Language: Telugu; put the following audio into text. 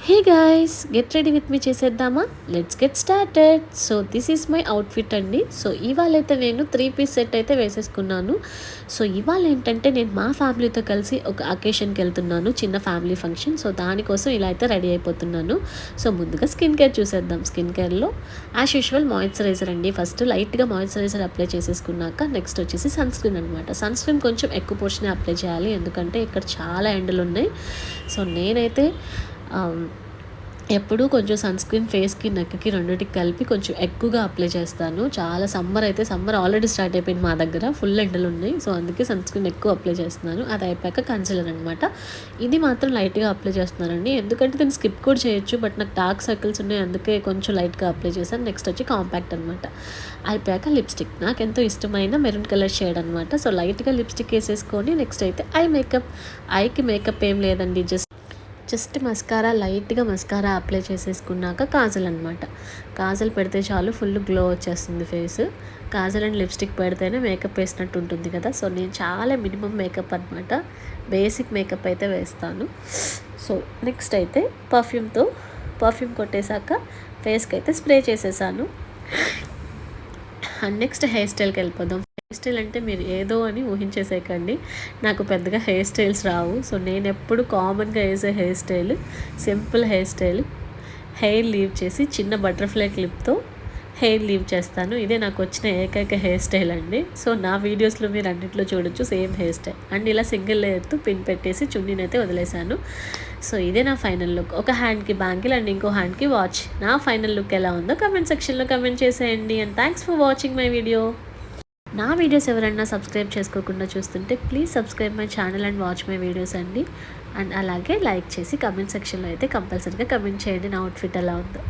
Hey guys, get ready with me చేసేద్దామా? Let's get started. So this is my outfit అండి. సో ఇవాళ అయితే నేను 3 పీస్ సెట్ అయితే వేసేసుకున్నాను. సో ఇవాళ ఏంటంటే నేను మా ఫ్యామిలీతో కలిసి ఒక అకేషన్కి వెళ్తున్నాను, చిన్న ఫ్యామిలీ ఫంక్షన్. సో దానికోసం ఇలా అయితే రెడీ అయిపోతున్నాను. సో ముందుగా స్కిన్ కేర్ చూసేద్దాం. స్కిన్ కేర్లో యాజ్ యూజువల్ మాయిశ్చరైజర్ అండి. ఫస్ట్ లైట్గా మాయిశ్చరైజర్ అప్లై చేసేసుకున్నాక నెక్స్ట్ వచ్చేసి సన్ స్క్రీన్ అనమాట. సన్ స్క్రీన్ కొంచెం ఎక్కువ పోర్షనే అప్లై చేయాలి, ఎందుకంటే ఇక్కడ చాలా ఎండలు ఉన్నాయి. సో నేనైతే ఎప్పుడూ కొంచెం సన్ స్క్రీన్ ఫేస్కి నెక్కి రెండింటికి కలిపి కొంచెం ఎక్కువగా అప్లై చేస్తాను. చాలా సమ్మర్ ఆల్రెడీ స్టార్ట్ అయిపోయింది మా దగ్గర, ఫుల్ ఎండలు ఉన్నాయి. సో అందుకే సన్ స్క్రీన్ ఎక్కువ అప్లై చేస్తున్నాను. అది అయిపోయాక కన్సిలర్ అనమాట. ఇది మాత్రం లైట్గా అప్లై చేస్తున్నానండి, ఎందుకంటే దీన్ని స్కిప్ కూడా చేయొచ్చు, బట్ నాకు డార్క్ సర్కిల్స్ ఉన్నాయి, అందుకే కొంచెం లైట్గా అప్లై చేశాను. నెక్స్ట్ వచ్చి కాంపాక్ట్ అనమాట. అయిపోయాక లిప్స్టిక్, నాకు ఎంతో ఇష్టమైన మెరూన్ కలర్ షేడ్ అనమాట. సో లైట్గా లిప్స్టిక్ వేసేసుకొని నెక్స్ట్ అయితే ఐకి మేకప్ ఏం లేదండి, జస్ట్ మస్కారా, లైట్గా మస్కారా అప్లై చేసేసుకున్నాక కాజల్ అనమాట. కాజల్ పెడితే చాలు, ఫుల్ గ్లో వచ్చేస్తుంది ఫేస్. కాజల్ అండ్ లిప్స్టిక్ పెడితేనే మేకప్ వేసినట్టు ఉంటుంది కదా. సో నేను చాలా మినిమం మేకప్ అనమాట, బేసిక్ మేకప్ అయితే వేస్తాను. సో నెక్స్ట్ అయితే పర్ఫ్యూమ్ కొట్టేశాక ఫేస్కి అయితే స్ప్రే చేసేసాను. అండ్ నెక్స్ట్ హెయిర్ స్టైల్కి వెళ్ళిపోదాం. హెయిర్ స్టైల్ అంటే మీరు ఏదో అని ఊహించేసేయకండి, నాకు పెద్దగా హెయిర్ స్టైల్స్ రావు. సో నేను ఎప్పుడు కామన్గా వేసే hair style simple hair style. Hair leave చేసి చిన్న బటర్ఫ్లై క్లిప్తో హెయిర్ లీవ్ చేస్తాను. ఇదే నాకు వచ్చిన ఏకైక హెయిర్ స్టైల్ అండి. సో నా వీడియోస్లో మీరు అన్నింటిలో చూడొచ్చు సేమ్ హెయిర్ స్టైల్. అండ్ ఇలా సింగిల్ లేయర్తో పిన్ పెట్టేసి చున్నీని అయితే వదిలేశాను. సో ఇదే నా ఫైనల్ లుక్. ఒక హ్యాండ్కి బ్యాంగిల్ అండ్ ఇంకో హ్యాండ్కి వాచ్. నా ఫైనల్ లుక్ ఎలా ఉందో కమెంట్ సెక్షన్లో కమెంట్ చేసేయండి. And thanks for watching my video. నా వీడియోస్ ఎవరైనా సబ్స్క్రైబ్ చేసుకోకుండా చూస్తుంటే please subscribe my channel and watch my videos అండి. అండ్ అలాగే లైక్ చేసి కమెంట్ సెక్షన్లో అయితే కంపల్సరీగా కమెంట్ చేయండి నా అవుట్ఫిట్ ఎలా ఉందో.